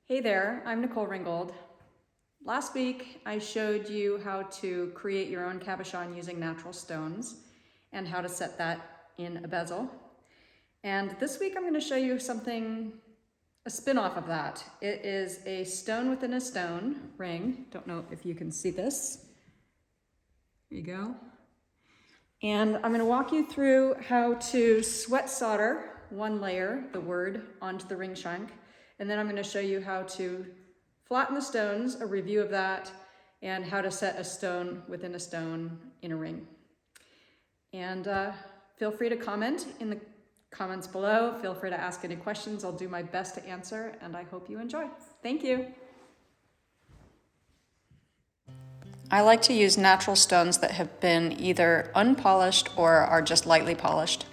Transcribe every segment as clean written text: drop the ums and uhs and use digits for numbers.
Hey there, I'm Nicole Ringgold. Last week I showed you how to create your own cabochon using natural stones and how to set that in a bezel. And this week I'm going to show you a spin-off of that. It is a stone within a stone ring. Don't know if you can see this. There you go. And I'm going to walk you through how to sweat solder one layer, the word, onto the ring shank. And then I'm going to show you how to flatten the stones, a review of that, and how to set a stone within a stone in a ring. And feel free to comment in the comments below. Feel free to ask any questions. I'll do my best to answer, and I hope you enjoy. Thank you. I like to use natural stones that have been either unpolished or are just lightly polished.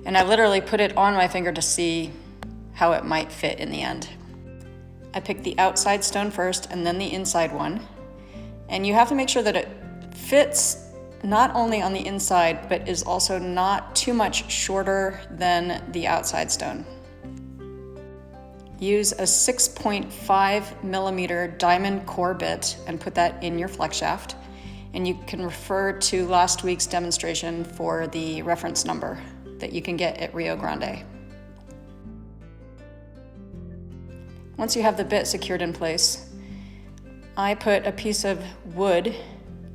And I literally put it on my finger to see how it might fit in the end. I picked the outside stone first and then the inside one. And you have to make sure that it fits not only on the inside, but is also not too much shorter than the outside stone. Use a 6.5 millimeter diamond core bit and put that in your flex shaft. And you can refer to last week's demonstration for the reference number that you can get at Rio Grande. Once you have the bit secured in place, I put a piece of wood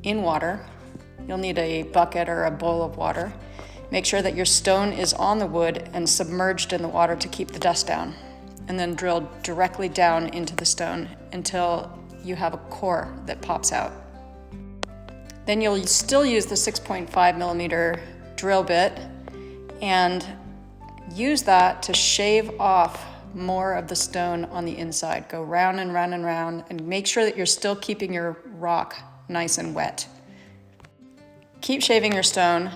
in water. You'll need a bucket or a bowl of water. Make sure that your stone is on the wood and submerged in the water to keep the dust down. And then drill directly down into the stone until you have a core that pops out. Then you'll still use the 6.5 millimeter drill bit and use that to shave off more of the stone on the inside. Go round and round and round and make sure that you're still keeping your rock nice and wet. Keep shaving your stone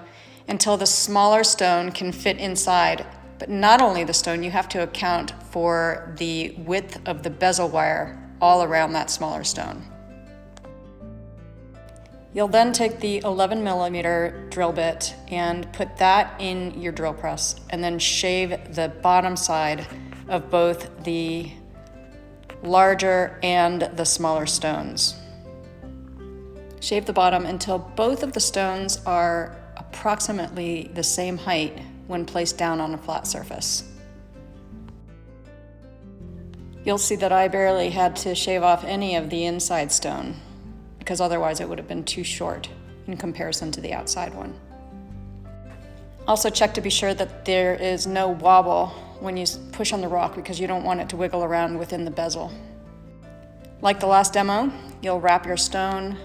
until the smaller stone can fit inside. But not only the stone, you have to account for the width of the bezel wire all around that smaller stone. You'll then take the 11 millimeter drill bit and put that in your drill press and then shave the bottom side of both the larger and the smaller stones. Shave the bottom until both of the stones are approximately the same height when placed down on a flat surface. You'll see that I barely had to shave off any of the inside stone because otherwise it would have been too short in comparison to the outside one. Also check to be sure that there is no wobble when you push on the rock because you don't want it to wiggle around within the bezel. Like the last demo, you'll wrap your stone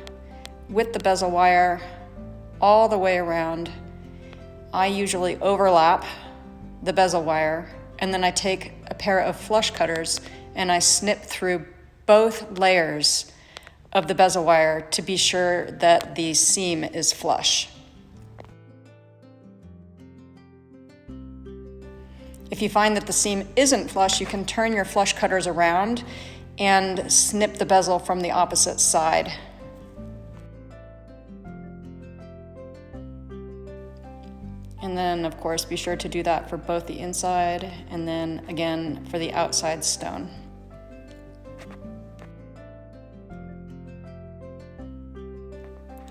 with the bezel wire all the way around. I usually overlap the bezel wire and then I take a pair of flush cutters and I snip through both layers of the bezel wire to be sure that the seam is flush. If you find that the seam isn't flush, you can turn your flush cutters around and snip the bezel from the opposite side. And then, of course, be sure to do that for both the inside and then again for the outside stone.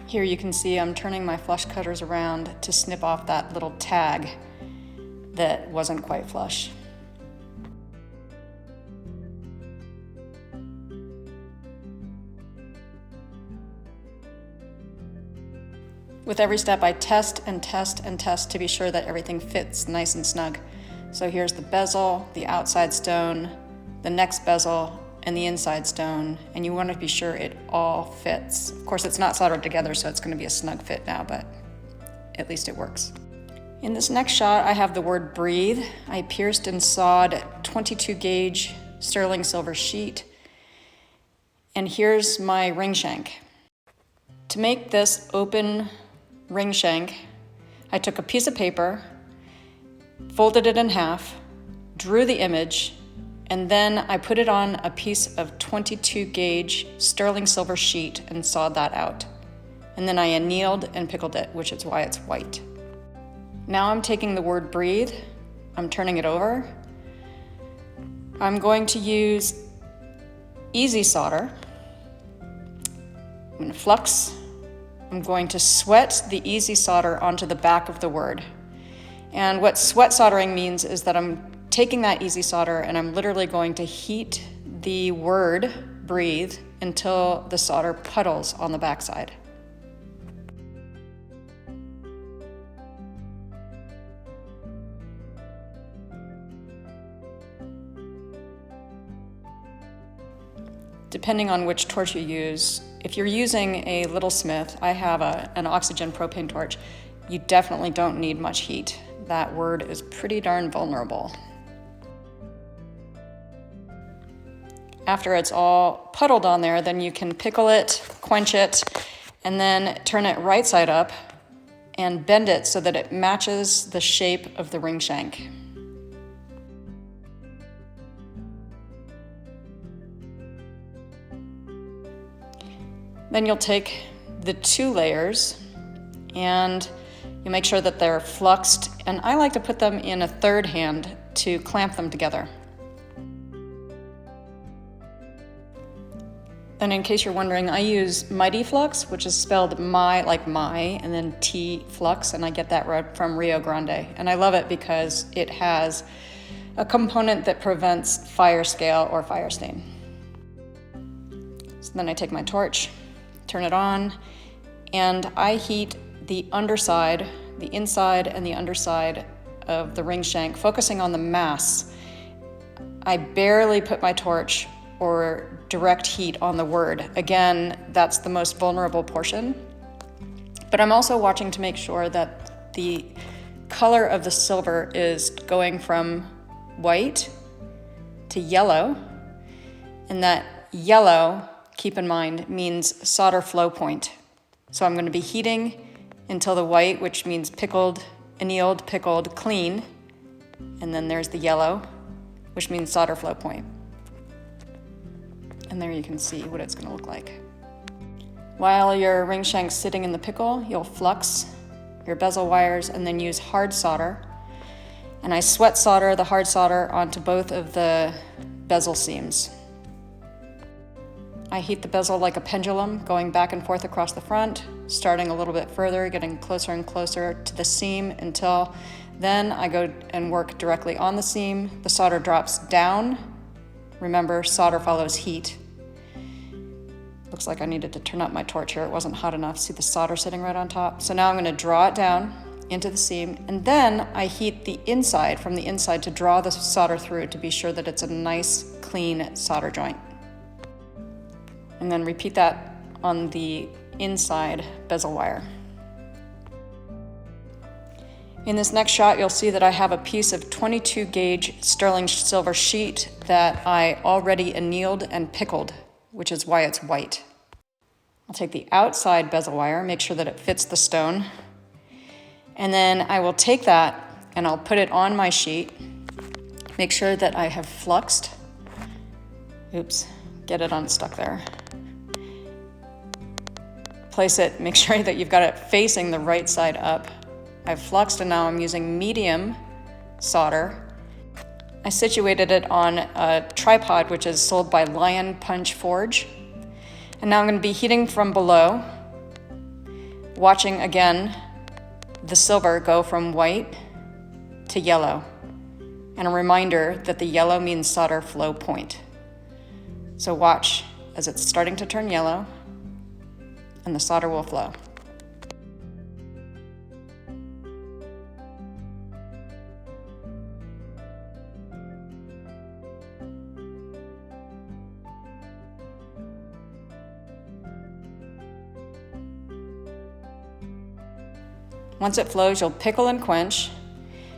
Here you can see I'm turning my flush cutters around to snip off that little tag that wasn't quite flush. With every step, I test and test and test to be sure that everything fits nice and snug. So here's the bezel, the outside stone, the next bezel, and the inside stone, and you want to be sure it all fits. Of course, it's not soldered together, so it's going to be a snug fit now, but at least it works. In this next shot, I have the word breathe. I pierced and sawed 22 gauge sterling silver sheet, and here's my ring shank. To make this open ring shank, I took a piece of paper, folded it in half, drew the image, and then I put it on a piece of 22 gauge sterling silver sheet and sawed that out. And then I annealed and pickled it, which is why it's white. Now I'm taking the word breathe, I'm turning it over. I'm going to use easy solder. I'm going to flux. I'm going to sweat the easy solder onto the back of the word. And what sweat soldering means is that I'm taking that easy solder and I'm literally going to heat the word breathe until the solder puddles on the backside. Depending on which torch you use, if you're using a Little Smith, I have an oxygen propane torch, you definitely don't need much heat. That word is pretty darn vulnerable. After it's all puddled on there, then you can pickle it, quench it, and then turn it right side up and bend it so that it matches the shape of the ring shank. Then you'll take the 2 layers and you make sure that they're fluxed, and I like to put them in a third hand to clamp them together. And in case you're wondering, I use Mighty Flux, which is spelled my like my, and then T Flux, and I get that from Rio Grande. And I love it because it has a component that prevents fire scale or fire stain. So then I take my torch, turn it on, and I heat the underside, the inside and the underside of the ring shank, focusing on the mass. I barely put my torch or direct heat on the word. Again, that's the most vulnerable portion. But I'm also watching to make sure that the color of the silver is going from white to yellow, and that yellow, keep in mind, means solder flow point. So I'm going to be heating until the white, which means pickled, annealed, pickled, clean, and then there's the yellow, which means solder flow point. And there you can see what it's going to look like. While your ring shank's sitting in the pickle, you'll flux your bezel wires and then use hard solder. And I sweat solder the hard solder onto both of the bezel seams. I heat the bezel like a pendulum, going back and forth across the front, starting a little bit further, getting closer and closer to the seam until then I go and work directly on the seam. The solder drops down. Remember, solder follows heat. Looks like I needed to turn up my torch here. It wasn't hot enough. See the solder sitting right on top? So now I'm going to draw it down into the seam, and then I heat the inside from the inside to draw the solder through to be sure that it's a nice, clean solder joint. And then repeat that on the inside bezel wire. In this next shot, you'll see that I have a piece of 22 gauge sterling silver sheet that I already annealed and pickled, which is why it's white. I'll take the outside bezel wire, make sure that it fits the stone, and then I will take that and I'll put it on my sheet, make sure that I have fluxed. Oops, get it unstuck there. Place it, make sure that you've got it facing the right side up. I've fluxed and now I'm using medium solder. I situated it on a tripod which is sold by Lion Punch Forge. And now I'm going to be heating from below, watching again the silver go from white to yellow. And a reminder that the yellow means solder flow point. So watch as it's starting to turn yellow and the solder will flow. Once it flows, you'll pickle and quench,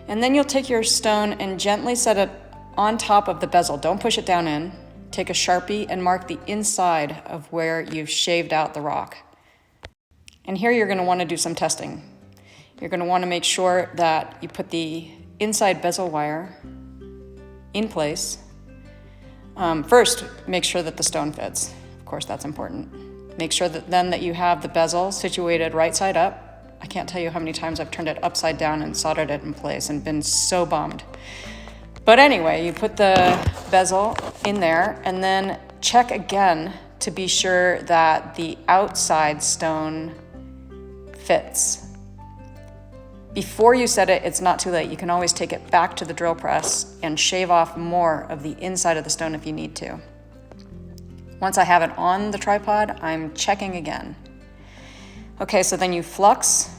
and then you'll take your stone and gently set it on top of the bezel. Don't push it down in. Take a Sharpie and mark the inside of where you've shaved out the rock. And here you're going to want to do some testing. You're going to want to make sure that you put the inside bezel wire in place. First, make sure that the stone fits. Of course, that's important. Make sure that you have the bezel situated right side up. I can't tell you how many times I've turned it upside down and soldered it in place and been so bummed. But anyway, you put the bezel in there, and then check again to be sure that the outside stone fits. Before you set it, it's not too late. You can always take it back to the drill press and shave off more of the inside of the stone if you need to. Once I have it on the tripod, I'm checking again. Okay, so then you flux,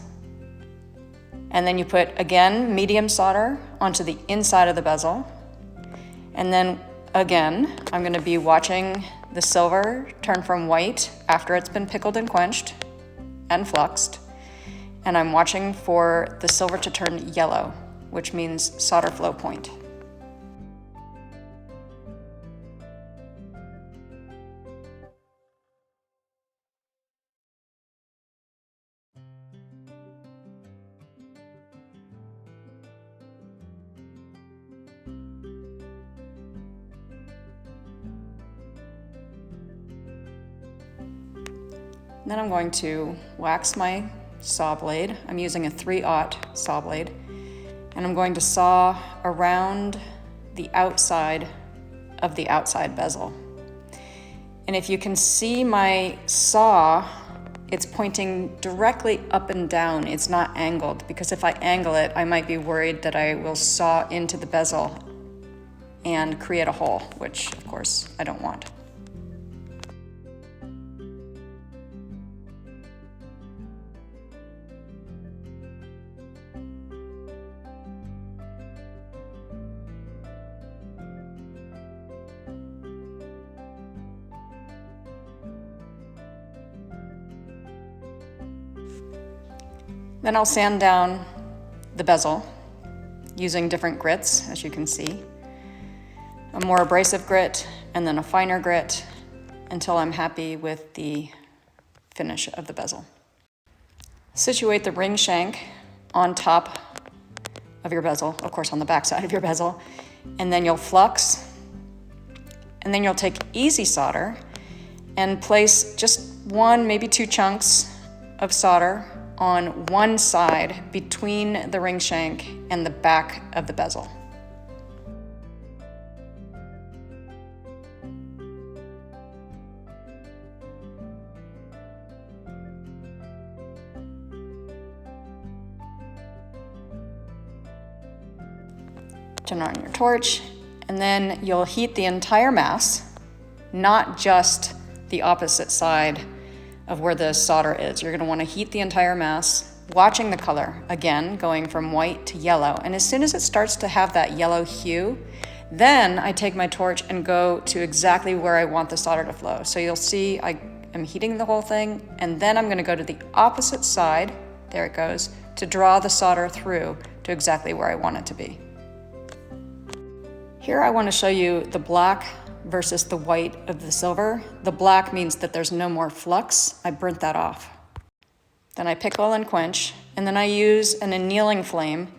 and then you put, again, medium solder onto the inside of the bezel. And then, again, I'm gonna be watching the silver turn from white after it's been pickled and quenched and fluxed. And I'm watching for the silver to turn yellow, which means solder flow point. Then I'm going to wax my saw blade. I'm using a 3/0 saw blade, and I'm going to saw around the outside of the outside bezel. And if you can see my saw, it's pointing directly up and down. It's not angled, because if I angle it, I might be worried that I will saw into the bezel and create a hole, which of course I don't want. Then I'll sand down the bezel using different grits, as you can see. A more abrasive grit and then a finer grit until I'm happy with the finish of the bezel. Situate the ring shank on top of your bezel, of course on the back side of your bezel, and then you'll flux, and then you'll take easy solder and place just 1, maybe 2 chunks of solder on one side between the ring shank and the back of the bezel. Turn on your torch, and then you'll heat the entire mass, not just the opposite side of where the solder is. You're gonna wanna heat the entire mass, watching the color, again, going from white to yellow. And as soon as it starts to have that yellow hue, then I take my torch and go to exactly where I want the solder to flow. So you'll see I am heating the whole thing, and then I'm gonna go to the opposite side, there it goes, to draw the solder through to exactly where I want it to be. Here I wanna show you the black versus the white of the silver. The black means that there's no more flux. I burnt that off. Then I pickle and quench, and then I use an annealing flame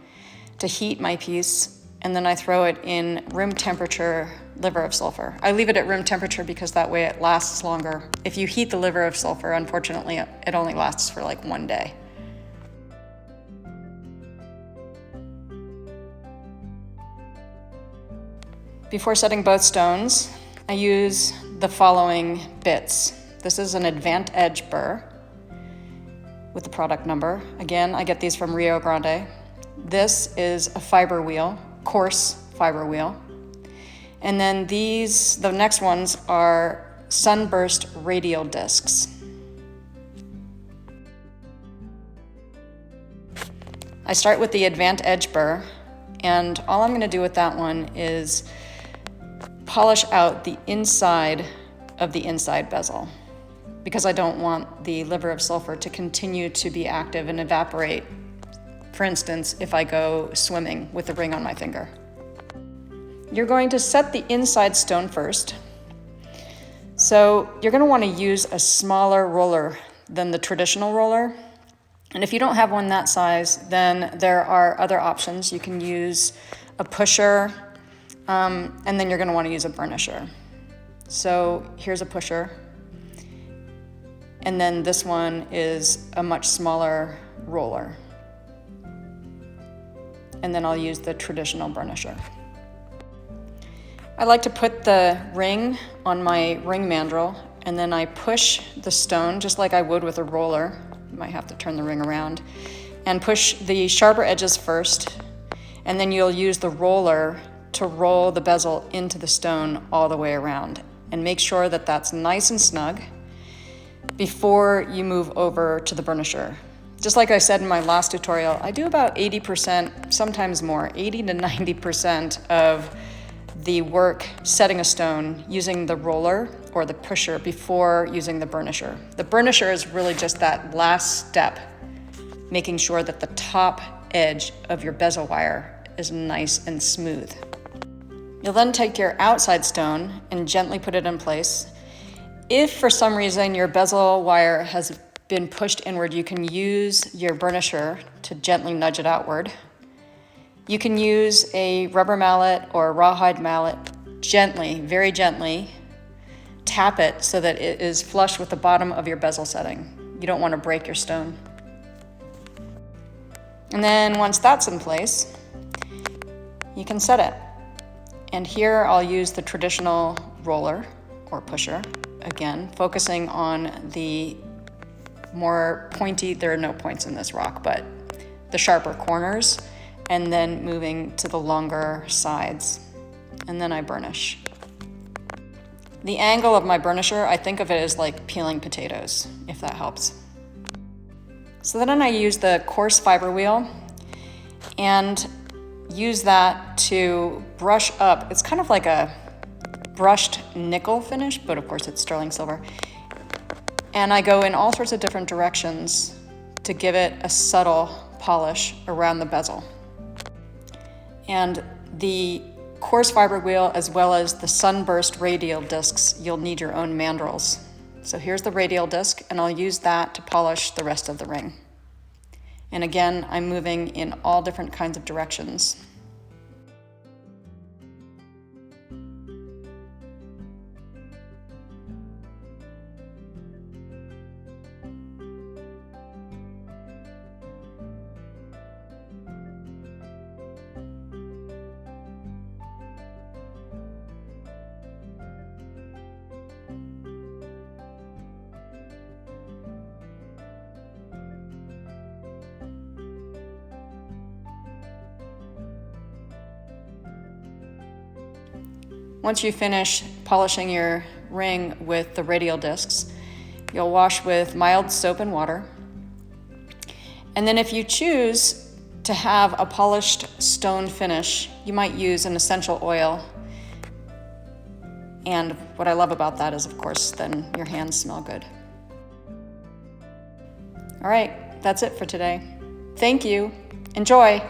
to heat my piece, and then I throw it in room temperature liver of sulfur. I leave it at room temperature because that way it lasts longer. If you heat the liver of sulfur, unfortunately, it only lasts for like 1 day. Before setting both stones, I use the following bits. This is an Advantage burr with the product number. Again, I get these from Rio Grande. This is a fiber wheel, coarse fiber wheel. And then these, the next ones are sunburst radial discs. I start with the Advantage burr, and all I'm gonna do with that one is polish out the inside of the inside bezel, because I don't want the liver of sulfur to continue to be active and evaporate, for instance, if I go swimming with the ring on my finger. You're going to set the inside stone first. So you're gonna wanna use a smaller roller than the traditional roller. And if you don't have one that size, then there are other options. You can use a pusher, and then you're gonna wanna use a burnisher. So here's a pusher. And then this one is a much smaller roller. And then I'll use the traditional burnisher. I like to put the ring on my ring mandrel, and then I push the stone just like I would with a roller. You might have to turn the ring around, and push the sharper edges first, and then you'll use the roller to roll the bezel into the stone all the way around, and make sure that that's nice and snug before you move over to the burnisher. Just like I said in my last tutorial, I do about 80%, sometimes more, 80 to 90% of the work setting a stone using the roller or the pusher before using the burnisher. The burnisher is really just that last step, making sure that the top edge of your bezel wire is nice and smooth. You'll then take your outside stone and gently put it in place. If for some reason your bezel wire has been pushed inward, you can use your burnisher to gently nudge it outward. You can use a rubber mallet or a rawhide mallet, gently, very gently, tap it so that it is flush with the bottom of your bezel setting. You don't want to break your stone. And then once that's in place, you can set it. And here I'll use the traditional roller or pusher, again, focusing on the more pointy, there are no points in this rock, but the sharper corners, and then moving to the longer sides. And then I burnish. The angle of my burnisher, I think of it as like peeling potatoes, if that helps. So then I use the coarse fiber wheel and use that to brush up. It's kind of like a brushed nickel finish, but of course it's sterling silver. And I go in all sorts of different directions to give it a subtle polish around the bezel. And the coarse fiber wheel, as well as the sunburst radial discs, you'll need your own mandrels. So here's the radial disc, and I'll use that to polish the rest of the ring. And again, I'm moving in all different kinds of directions. Once you finish polishing your ring with the radial discs, you'll wash with mild soap and water. And then if you choose to have a polished stone finish, you might use an essential oil. And what I love about that is, of course, then your hands smell good. All right, that's it for today. Thank you. Enjoy.